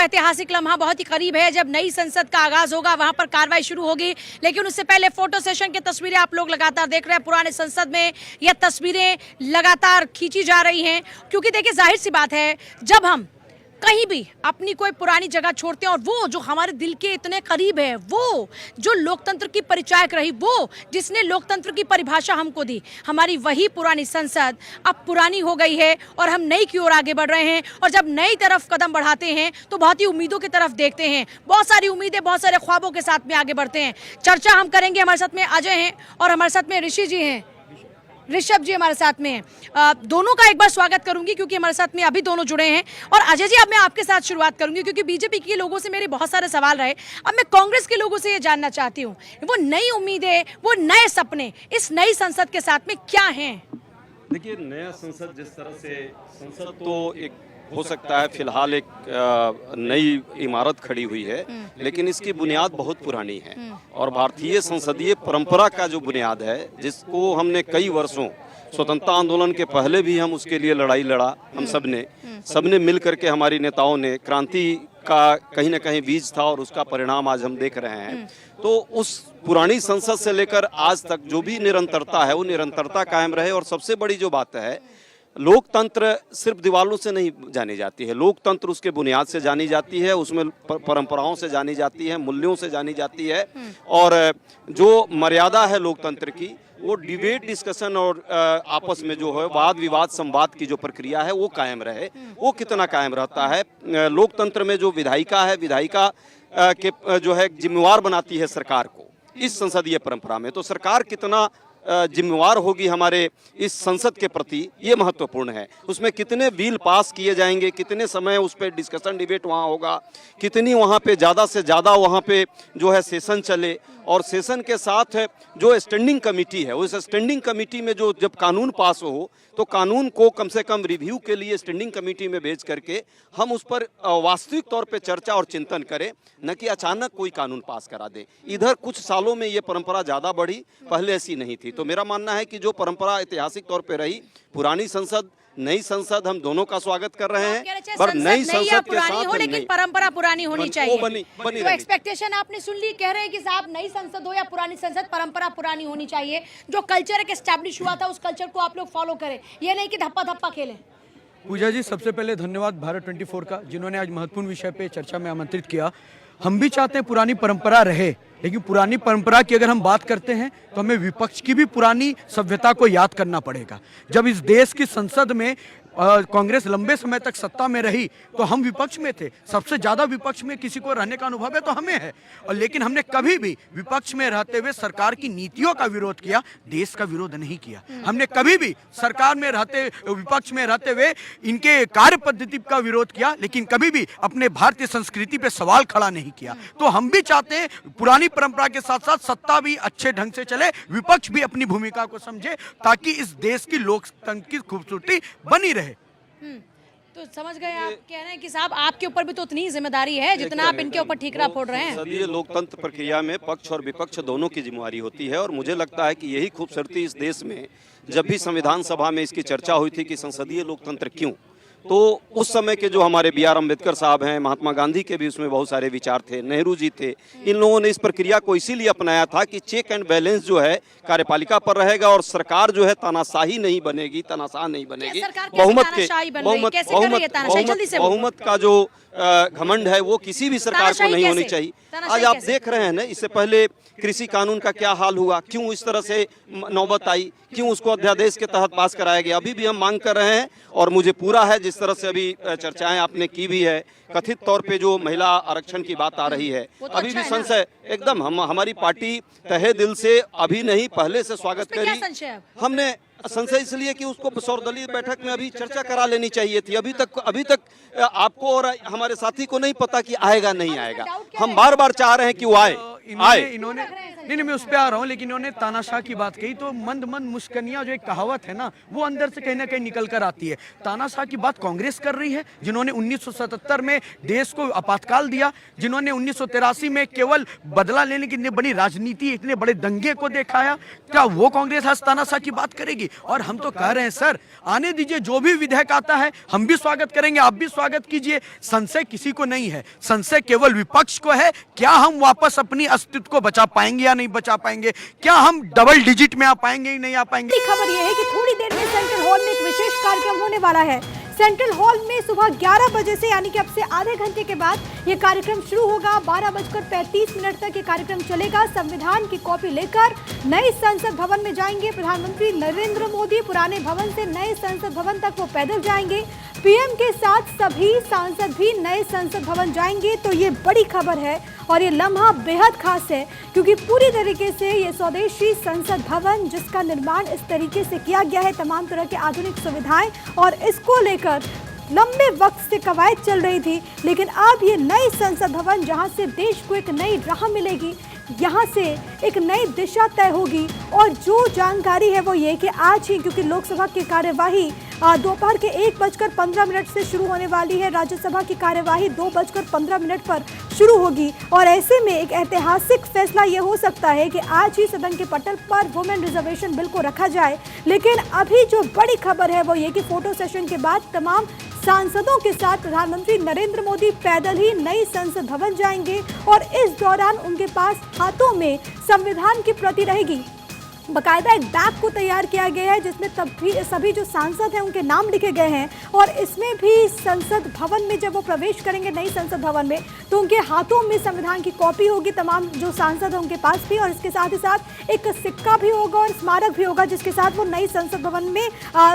ऐतिहासिक लम्हा बहुत ही करीब है। जब नई संसद का आगाज होगा वहां पर कार्रवाई शुरू होगी, लेकिन उससे पहले फोटो सेशन की तस्वीरें आप लोग लगातार देख रहे हैं। पुराने संसद में यह तस्वीरें लगातार खींची जा रही हैं, क्योंकि देखिए जाहिर सी बात है, जब हम कहीं भी अपनी कोई पुरानी जगह छोड़ते हैं और वो जो हमारे दिल के इतने करीब है, वो जो लोकतंत्र की परिचायक रही, वो जिसने लोकतंत्र की परिभाषा हमको दी, हमारी वही पुरानी संसद अब पुरानी हो गई है और हम नई की ओर आगे बढ़ रहे हैं। और जब नई तरफ कदम बढ़ाते हैं तो बहुत ही उम्मीदों की तरफ देखते हैं, बहुत सारी उम्मीदें, बहुत सारे ख्वाबों के साथ में आगे बढ़ते हैं। चर्चा हम करेंगे, हमारे साथ में अजय हैं और हमारे साथ में ऋषि जी हैं, ऋषभ जी हमारे साथ में हैं। दोनों का एक बार स्वागत करूंगी क्योंकि हमारे साथ में अभी दोनों जुड़े हैं। और अजय जी, अब मैं आपके साथ शुरुआत करूंगी क्योंकि बीजेपी के लोगों से मेरे बहुत सारे सवाल रहे। अब मैं कांग्रेस के लोगों से ये जानना चाहती हूँ, वो नई उम्मीदें, वो नए सपने इस नई संसद के साथ में क्या हैं? देखिए, नया संसद जिस तरह से संसद तो एक हो सकता है फिलहाल एक नई इमारत खड़ी हुई है, लेकिन इसकी बुनियाद बहुत पुरानी है। और भारतीय संसदीय परंपरा का जो बुनियाद है, जिसको हमने कई वर्षों स्वतंत्रता आंदोलन के पहले भी हम उसके लिए लड़ाई लड़ा, हम सबने मिल करके, हमारी नेताओं ने, क्रांति का कहीं ना कहीं बीज था और उसका परिणाम आज हम देख रहे हैं। तो उस पुरानी संसद से लेकर आज तक जो भी निरंतरता है, वो निरंतरता कायम रहे। और सबसे बड़ी जो बात है, लोकतंत्र सिर्फ दीवारों से नहीं जानी जाती है, लोकतंत्र उसके बुनियाद से जानी जाती है, उसमें परंपराओं से जानी जाती है, मूल्यों से जानी जाती है। और जो मर्यादा है लोकतंत्र की, वो डिबेट, डिस्कशन और आपस में जो है वाद विवाद संवाद की जो प्रक्रिया है वो कायम रहे। वो कितना कायम रहता है? लोकतंत्र में जो विधायिका है, विधायिका के जो है जिम्मेवार बनाती है सरकार को इस संसदीय परंपरा में। तो सरकार कितना जिम्मेवार होगी हमारे इस संसद के प्रति, ये महत्वपूर्ण है। उसमें कितने बिल पास किए जाएंगे, कितने समय उस पर डिस्कशन डिबेट वहाँ होगा, कितनी वहाँ पे ज़्यादा से ज़्यादा वहाँ पे जो है सेशन चले। और सेशन के साथ जो स्टैंडिंग कमेटी है, उस स्टैंडिंग कमेटी में जो जब कानून पास हो तो कानून को कम से कम रिव्यू के लिए स्टैंडिंग कमेटी में भेज करके हम उस पर वास्तविक तौर पे चर्चा और चिंतन करें, न कि अचानक कोई कानून पास करा दे। इधर कुछ सालों में ये परंपरा ज़्यादा बढ़ी, पहले ऐसी नहीं थी। तो मेरा मानना है कि जो परंपरा ऐतिहासिक तौर पे रही, पुरानी संसद, नई संसद, हम दोनों का स्वागत कर रहे हैं। पर नई संसद के साथ हो, लेकिन परंपरा पुरानी होनी चाहिए। बनी तो एक्सपेक्टेशन आपने सुन ली, कह रहे हैं कि साहब नई संसद हो या पुरानी संसद, परंपरा पुरानी होनी चाहिए। जो कल्चर एक एस्टैब्लिश हुआ था, उस कल्चर को आप लोग फॉलो करें, ये नहीं कि धप्पा धप्पा खेलें। पूजा जी, सबसे पहले धन्यवाद भारत 24 का, जिन्होंने आज महत्वपूर्ण विषय पे चर्चा में आमंत्रित किया। हम भी चाहते हैं पुरानी परंपरा रहे, लेकिन पुरानी परंपरा की अगर हम बात करते हैं तो हमें विपक्ष की भी पुरानी सभ्यता को याद करना पड़ेगा। जब इस देश की संसद में कांग्रेस लंबे समय तक सत्ता में रही तो हम विपक्ष में थे। सबसे ज्यादा विपक्ष में किसी को रहने का अनुभव है तो हमें है। और लेकिन हमने कभी भी विपक्ष में रहते हुए सरकार की नीतियों का विरोध किया, देश का विरोध नहीं किया। हमने कभी भी सरकार में रहते, विपक्ष में रहते हुए इनके कार्य पद्धति का विरोध किया, लेकिन कभी भी अपने भारतीय संस्कृति पे सवाल खड़ा नहीं किया। तो हम भी चाहते हैं पुरानी परंपरा के साथ साथ सत्ता भी अच्छे ढंग से चले, विपक्ष भी अपनी भूमिका को समझे, ताकि इस देश की लोकतंत्र की खूबसूरती बनी रहे। तो समझ गए आप कह रहे हैं कि साहब आपके ऊपर भी तो उतनी जिम्मेदारी है जितना आप इनके ऊपर ठीकरा फोड़ रहे हैं। संसदीय लोकतंत्र प्रक्रिया में पक्ष और विपक्ष दोनों की जिम्मेदारी होती है। और मुझे लगता है कि यही खूबसूरती इस देश में, जब भी संविधान सभा में इसकी चर्चा हुई थी कि संसदीय लोकतंत्र क्यों, तो उस समय के जो हमारे B.R. अम्बेडकर साहब हैं, महात्मा गांधी के भी उसमें बहुत सारे विचार थे, नेहरू जी थे, इन लोगों ने इस प्रक्रिया को इसीलिए अपनाया था कि चेक एंड बैलेंस जो है कार्यपालिका पर रहेगा और सरकार जो है तानाशाही नहीं बनेगी, तानाशाह नहीं बनेगी। बहुमत का जो घमंड है वो किसी भी सरकार को नहीं होनी चाहिए। आज आप देख रहे हैं ना, इससे पहले कृषि कानून का क्या हाल हुआ, क्यों इस तरह से नौबत आई, क्यों उसको अध्यादेश के तहत पास कराया गया। अभी भी हम मांग कर रहे हैं और मुझे पूरा है, जिस तरह से अभी चर्चाएं आपने की भी है, कथित तौर पे जो महिला आरक्षण की बात आ रही है, अभी भी संशय एकदम हमारी पार्टी तहे दिल से अभी नहीं पहले से स्वागत करी। हमने संशय इसलिए कि उसको सर्वदलीय बैठक में अभी चर्चा करा लेनी चाहिए थी। अभी तक आपको और हमारे साथी को नहीं पता कि आएगा नहीं आएगा। हम बार बार चाह रहे हैं कि वो आए। इन्होंने नहीं, मैं उस पे आ रहा हूँ, लेकिन इन्होंने तानाशाह की बात कही तो मंद मंद मुस्कनियां, जो एक कहावत है ना, वो अंदर से कहीं ना कहीं निकल कर आती है। तानाशाह की बात कांग्रेस कर रही है, जिन्होंने 1977 में देश को आपातकाल दिया, जिन्होंने 1983 में केवल बदला लेने की बड़ी राजनीति, इतने बड़े दंगे को दिखाया। क्या वो कांग्रेस आज तानाशाह की बात करेगी? और हम तो कह रहे हैं सर, आने दीजिए, जो भी विधेयक आता है हम भी स्वागत करेंगे, आप भी स्वागत कीजिए। संशय किसी को नहीं है, संशय केवल विपक्ष को है। क्या हम वापस अपनी अस्तित्व को बचा पाएंगे या नहीं बचा पाएंगे? क्या हम डबल डिजिट में आ पाएंगे या नहीं आ पाएंगे? खबर यह है कि थोड़ी देर में सेंट्रल हॉल में एक विशेष कार्यक्रम होने वाला है। सेंट्रल हॉल में सुबह 11 बजे से, यानी कि अब से आधे घंटे के बाद ये कार्यक्रम शुरू होगा। 12:35 तक ये कार्यक्रम चलेगा। संविधान की कॉपी लेकर नए संसद भवन में जाएंगे प्रधानमंत्री नरेंद्र मोदी। पुराने भवन से नए संसद भवन तक वो पैदल जाएंगे। पीएम के साथ सभी सांसद भी नए संसद भवन जाएंगे। तो ये बड़ी खबर है और ये लम्हा बेहद खास है, क्योंकि पूरी तरीके से ये स्वदेशी संसद भवन, जिसका निर्माण इस तरीके से किया गया है, तमाम तरह की आधुनिक सुविधाएं, और इसको लेकर लंबे वक्त से कवायद चल रही थी। लेकिन अब ये नई संसद भवन, जहां से देश को एक नई राह मिलेगी, यहाँ से एक नई दिशा तय होगी। और जो जानकारी है वो ये कि आज ही, क्योंकि लोकसभा की कार्यवाही दोपहर के 1:15 से शुरू होने वाली है, राज्यसभा की कार्यवाही 2:15 पर शुरू होगी। और ऐसे में एक ऐतिहासिक फैसला ये हो सकता है कि आज ही सदन के पटल पर वुमेन रिजर्वेशन बिल को रखा जाए। लेकिन अभी जो बड़ी खबर है वो ये कि फोटो सेशन के बाद तमाम सांसदों के साथ प्रधानमंत्री नरेंद्र मोदी पैदल ही नई संसद भवन जाएंगे, और इस दौरान उनके पास हाथों में संविधान की प्रति रहेगी। बकायदा एक बैग को तैयार किया गया है, जिसमें सभी जो सांसद हैं उनके नाम लिखे गए हैं। और इसमें भी संसद भवन में जब वो प्रवेश करेंगे, नई संसद भवन में, तो उनके हाथों में संविधान की कॉपी होगी, तमाम जो सांसद हैं उनके पास भी। और इसके साथ ही साथ एक सिक्का भी होगा और स्मारक भी होगा, जिसके साथ वो नई संसद भवन में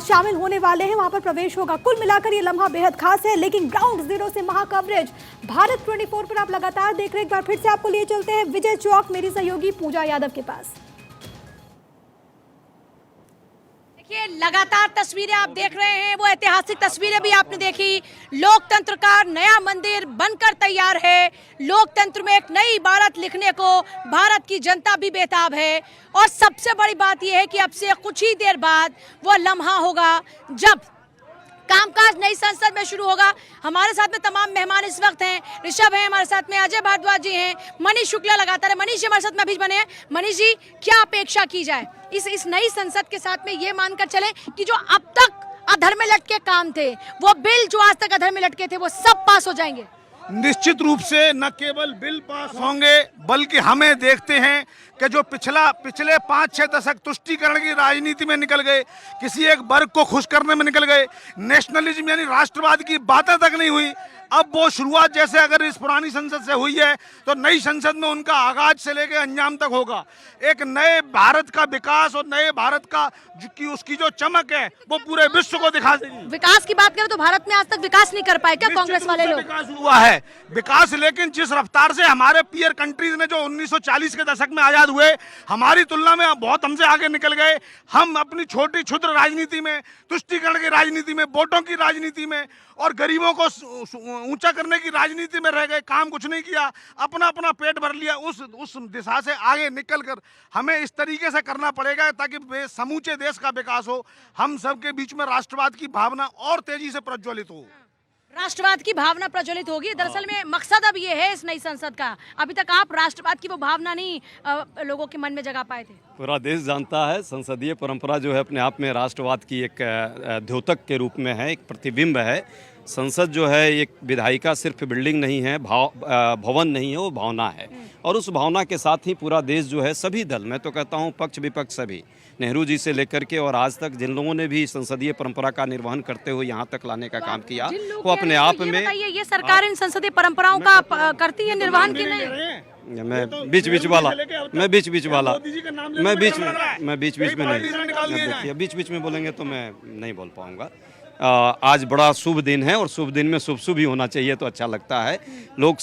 शामिल होने वाले हैं, वहाँ पर प्रवेश होगा। कुल मिलाकर ये लम्हा बेहद खास है। लेकिन ग्राउंड जीरो से महा कवरेज भारत 24 पर आप लगातार देख रहे हैं। एक बार फिर से आपको लिए चलते हैं विजय चौक, मेरी सहयोगी पूजा यादव के पास। ये लगातार तस्वीरें आप देख रहे हैं, वो ऐतिहासिक तस्वीरें भी आपने देखी। लोकतंत्र का नया मंदिर बनकर तैयार है। लोकतंत्र में एक नई इबारत लिखने को भारत की जनता भी बेताब है। और सबसे बड़ी बात यह है कि अब से कुछ ही देर बाद वो लम्हा होगा जब कामकाज नई संसद में शुरू होगा। हमारे साथ में तमाम मेहमान इस वक्त हैं। ऋषभ हैं हमारे साथ में, अजय भारद्वाज जी हैं, मनीष शुक्ला लगातार है। मनीष जी हमारे साथ में अभी बने हैं। मनीष जी, क्या अपेक्षा की जाए इस नई संसद के साथ में, ये मानकर चले कि जो अब तक अधर में लटके काम थे, वो बिल जो आज तक अधर में लटके थे, वो सब पास हो जाएंगे? निश्चित रूप से न केवल बिल पास होंगे, बल्कि हमें देखते हैं कि जो पिछले 5-6 दशक तुष्टीकरण की राजनीति में निकल गए, किसी एक वर्ग को खुश करने में निकल गए, नेशनलिज्म यानी राष्ट्रवाद की बातें तक नहीं हुई। अब वो शुरुआत जैसे अगर इस पुरानी संसद से हुई है, तो नई संसद में उनका आगाज से लेकर अंजाम तक होगा। एक नए भारत का विकास और नए भारत का उसकी जो चमक है, वो पूरे विश्व को दिखा देगी। विकास की बात करें तो भारत में आज तक विकास नहीं कर पाए क्या कांग्रेस वाले लोग? विकास हुआ है, विकास, लेकिन जिस रफ्तार से हमारे पीयर कंट्रीज ने जो 1940 के दशक में आजाद हुए, हमारी तुलना में बहुत हमसे आगे निकल गए। हम अपनी छोटी क्षुद्र राजनीति में, तुष्टीकरण की राजनीति में, वोटों की राजनीति में और गरीबों को ऊंचा करने की राजनीति में रह गए। काम कुछ नहीं किया, अपना अपना पेट भर लिया। उस दिशा से आगे निकलकर हमें इस तरीके से करना पड़ेगा ताकि समूचे देश का विकास हो, हम सबके बीच में राष्ट्रवाद की भावना और तेजी से प्रज्वलित हो। राष्ट्रवाद की भावना प्रज्वलित होगी। दरअसल में मकसद अब ये है इस नई संसद का। अभी तक आप राष्ट्रवाद की वो भावना नहीं लोगों के मन में जगा पाए थे। पूरा देश जानता है, संसदीय परंपरा जो है अपने आप में राष्ट्रवाद की एक द्योतक के रूप में है, एक प्रतिबिंब है। संसद जो है एक विधायिका सिर्फ बिल्डिंग नहीं है, भवन नहीं है, वो भावना है। और उस भावना के साथ ही पूरा देश जो है, सभी दल, मैं तो कहता हूँ पक्ष विपक्ष सभी, नेहरू जी से लेकर के और आज तक जिन लोगों ने भी संसदीय परंपरा का निर्वहन करते हुए यहाँ तक लाने का काम किया, वो अपने आप में। ये सरकार इन संसदीय परंपराओं का करती है निर्वहन की नहीं? मैं बीच बीच वाला मैं बीच बीच में नहीं, बीच बीच में बोलेंगे तो मैं नहीं बोल पाऊंगा। आज बड़ा शुभ दिन है और शुभ दिन में शुभ शुभ ही होना चाहिए तो अच्छा लगता है। लोग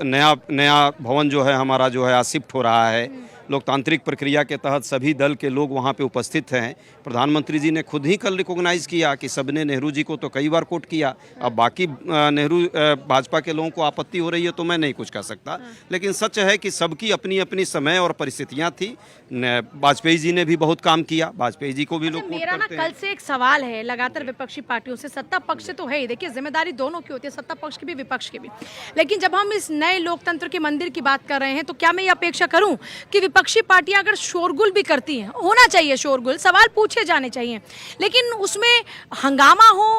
नया भवन जो है हमारा जो है आज शिफ्ट हो रहा है, लोकतांत्रिक प्रक्रिया के तहत सभी दल के लोग वहाँ पे उपस्थित हैं। प्रधानमंत्री जी ने खुद ही कल रिकॉग्नाइज़ किया कि सबने नेहरू जी को तो कई बार कोट किया, अब बाकी नेहरू भाजपा के लोगों को आपत्ति हो रही है तो मैं नहीं कुछ कह सकता, लेकिन सच है कि सबकी अपनी अपनी समय और परिस्थितियाँ थी। वाजपेयी जी ने भी बहुत काम किया, वाजपेयी जी को भी लोग कोट मेरा ना करते हैं। कल से एक सवाल है लगातार विपक्षी पार्टियों से, सत्ता पक्ष से तो है ही, देखिए जिम्मेदारी दोनों की होती है, सत्ता पक्ष की भी विपक्ष की भी, लेकिन जब हम इस नए लोकतंत्र के मंदिर की बात कर रहे हैं तो क्या मैं ये अपेक्षा करूं कि विपक्षी पार्टियां अगर शोरगुल भी करती हैं, होना चाहिए शोरगुल, सवाल पूछे जाने चाहिए, लेकिन उसमें हंगामा हो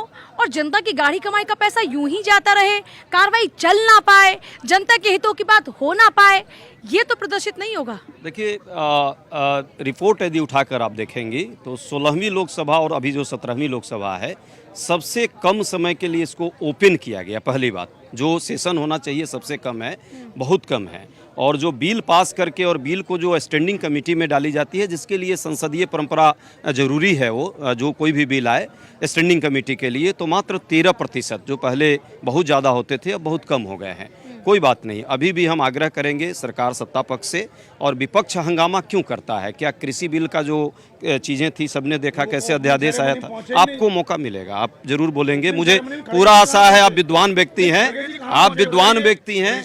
और जनता की गाढ़ी कमाई का पैसा यूं ही जाता रहे, कार्रवाई चल ना पाए, जनता के हितों की बात हो ना पाए, ये तो प्रदर्शित नहीं होगा। देखिए रिपोर्ट यदि उठाकर आप देखेंगी तो 16वीं लोकसभा और अभी जो 17वीं लोकसभा है, सबसे कम समय के लिए इसको ओपन किया गया। पहली बात, जो सेशन होना चाहिए सबसे कम है, बहुत कम है, और जो बिल पास करके और बिल को जो स्टैंडिंग कमेटी में डाली जाती है, जिसके लिए संसदीय परंपरा जरूरी है, वो जो कोई भी बिल आए स्टैंडिंग कमेटी के लिए, तो मात्र 13%, जो पहले बहुत ज़्यादा होते थे अब बहुत कम हो गए हैं। कोई बात नहीं, अभी भी हम आग्रह करेंगे सरकार सत्ता पक्ष से। और विपक्ष हंगामा क्यों करता है? क्या कृषि बिल का जो चीज़ें थी, सबने देखा कैसे अध्यादेश आया था, आपको मौका मिलेगा, आप जरूर बोलेंगे, मुझे पूरा आशा है। आप विद्वान व्यक्ति हैं, आप विद्वान व्यक्ति हैं,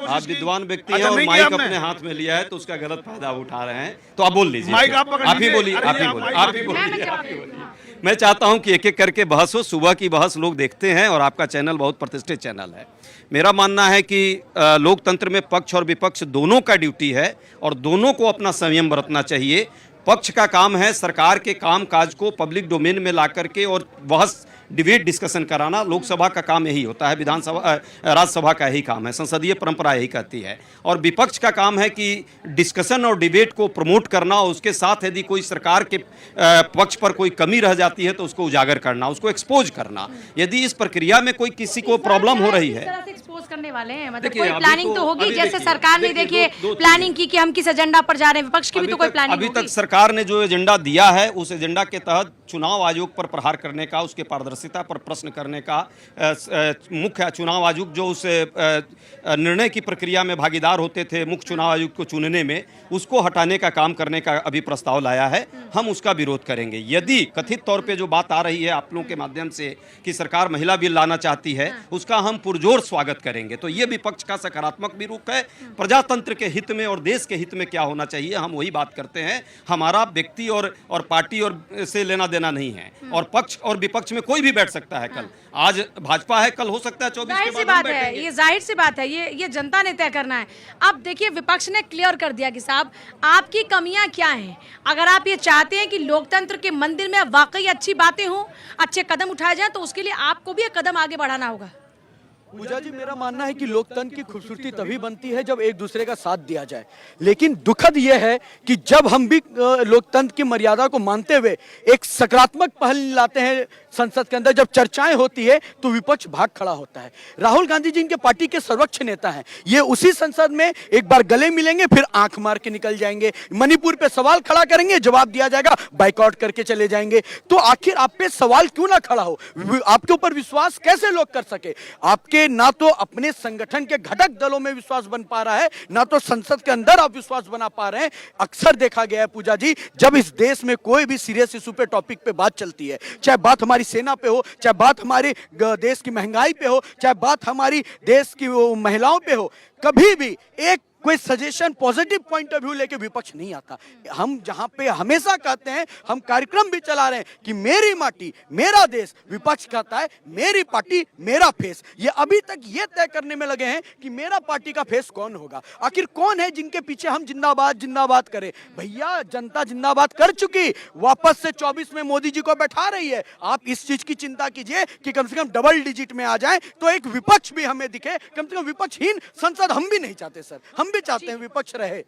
आप विद्वान व्यक्ति हैं, और माइक अपने हाथ में लिया है तो उसका गलत फायदा उठा रहे हैं, तो आप बोल लीजिए, आप ही बोलिए, आप ही बोलिए, आप ही बोलिए। मैं चाहता हूं कि एक एक करके बहस हो, सुबह की बहस लोग देखते हैं और आपका चैनल बहुत प्रतिष्ठित चैनल है। मेरा मानना है कि लोकतंत्र में पक्ष और विपक्ष दोनों का ड्यूटी है और दोनों को अपना संयम बरतना चाहिए। पक्ष का काम है सरकार के काम काज को पब्लिक डोमेन में ला करके और बहस डिबेट डिस्कशन कराना। लोकसभा का काम यही होता है, विधानसभा राज्यसभा का यही काम है, संसदीय परंपरा यही कहती है। और विपक्ष का काम है कि डिस्कशन और डिबेट को प्रमोट करना, और उसके साथ यदि कोई सरकार के पक्ष पर कोई कमी रह जाती है तो उसको उजागर करना, उसको एक्सपोज करना। यदि इस प्रक्रिया में कोई किसी को प्रॉब्लम हो रही है, एक्सपोज करने वाले हैं, मतलब देखिए, कोई अभी प्लानिंग तो होगी, जैसे सरकार ने देखिए प्लानिंग की कि हम किस एजेंडा पर जा रहे हैं, विपक्ष की भी तो कोई प्लानिंग अभी तक सरकार ने जो एजेंडा दिया है, उस एजेंडा के तहत चुनाव आयोग पर प्रहार करने का, उसके पारदर्शिता पर प्रश्न करने का, मुख्य चुनाव आयोग जो उस निर्णय की प्रक्रिया में भागीदार होते थे मुख्य चुनाव आयोग को चुनने में, उसको हटाने का काम करने का अभी प्रस्ताव लाया है। हम उसका विरोध करेंगे। यदि कथित तौर पे जो बात आ रही है आप लोगों के माध्यम से कि सरकार महिला बिल लाना चाहती है, उसका हम पुरजोर स्वागत करेंगे। तो ये विपक्ष का सकारात्मक भी रुख है। प्रजातंत्र के हित में और देश के हित में क्या होना चाहिए, हम वही बात करते हैं। हमारा व्यक्ति और पार्टी और से लेना देना नहीं है, और पक्ष और विपक्ष में कोई भी बैठ सकता है। कल आज भाजपा है, कल हो सकता है 24 जाहिर सी बात है, ये जाहिर सी बात है, ये जनता ने तय करना है। अब देखिए विपक्ष ने क्लियर कर दिया कि साहब आपकी कमियां क्या हैं। अगर आप ये चाहते हैं कि लोकतंत्र के मंदिर में वाकई अच्छी बातें हों, अच्छे कदम उठाए जाएं, तो उसके लिए आपको भी एक कदम आगे बढ़ाना होगा। पूजा जी, मेरा मानना है कि लोकतंत्र की खूबसूरती तभी बनती है जब एक दूसरे का साथ दिया जाए, लेकिन दुखद यह है कि जब हम भी लोकतंत्र की मर्यादा को मानते हुए एक सकारात्मक पहल लाते हैं संसद के अंदर, जब चर्चाएं होती है तो विपक्ष भाग खड़ा होता है। राहुल गांधी जी इनके पार्टी के सर्वोच्च नेता हैं, ये उसी संसद में एक बार गले मिलेंगे, फिर आंख मार के निकल जाएंगे, मणिपुर पे सवाल खड़ा करेंगे, जवाब दिया जाएगा, बाइकआउट करके चले जाएंगे। तो आखिर आप पे सवाल क्यों ना खड़ा हो? आपके ऊपर विश्वास कैसे लोग कर सके? आपके ना तो अपने संगठन के घटक दलों में विश्वास बन पा रहा है, ना तो संसद के अंदर आप विश्वास बना पा रहे हैं। अक्सर देखा गया है पूजा जी, जब इस देश में कोई भी सीरियस इशू पे टॉपिक पे बात चलती है, चाहे बात हमारी सेना पे हो, चाहे बात हमारे देश की महंगाई पे हो, चाहे बात हमारी देश की महिलाओं पे हो, कभी भी एक कोई suggestion positive point of view लेके विपक्ष नहीं आता। हम जहां पे हमेशा कहते हैं, हम कार्यक्रम भी चला रहे हैं कि मेरी माटी मेरा देश, विपक्ष कहता है मेरी पार्टी मेरा फेस। ये अभी तक ये तय करने में लगे हैं कि मेरा पार्टी का फेस कौन होगा। आखिर कौन है जिनके पीछे हम जिंदाबाद जिंदाबाद करें? भैया जनता जिंदाबाद कर चुकी, वापस से 24 में मोदी जी को बैठा रही है। आप इस चीज की चिंता कीजिए कि कम से कम डबल डिजिट में आ जाए तो एक विपक्ष भी हमें दिखे। कम से कम विपक्षहीन संसद हम भी नहीं चाहते सर, हम भी चाहते हैं विपक्ष रहे।